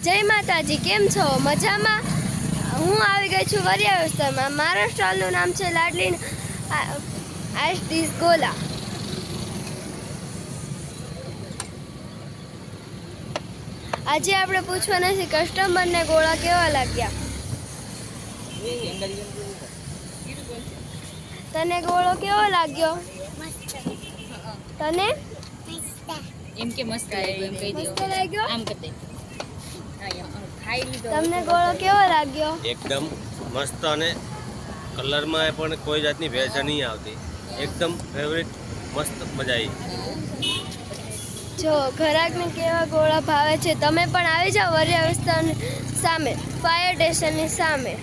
જય માતાજી, કેમ છો? મજામાં? હું આવી ગઈ છું વરિયા વિસ્તારમાં. મારા સ્ટોલનું નામ છે લાડલી આઈસ ડીશ ગોલા. આજે આપણે પૂછવાના છે કસ્ટમરને ગોળા કેવા લાગ્યા. તને ગોળો કેવો લાગ્યો? તને એમ કે મસ્ત લાગ્યો એમ કહી દો. મસ્ત લાગ્યો? આમ કરતે ખાઈ લીધો. તમને ગોળો કેવો લાગ્યો? એકદમ મસ્ત અને કલરમાં પણ કોઈ જાતની ભેળસેળ નહીં આવતી. એકદમ ફેવરેટ, મસ્ત મજા આવી. જો ઘરાકને કેવા ગોળા ભાવે છે, તમે પણ આવી જાઓ વરિયા વિસ્તારની સામે, ફાયર સ્ટેશનની સામે.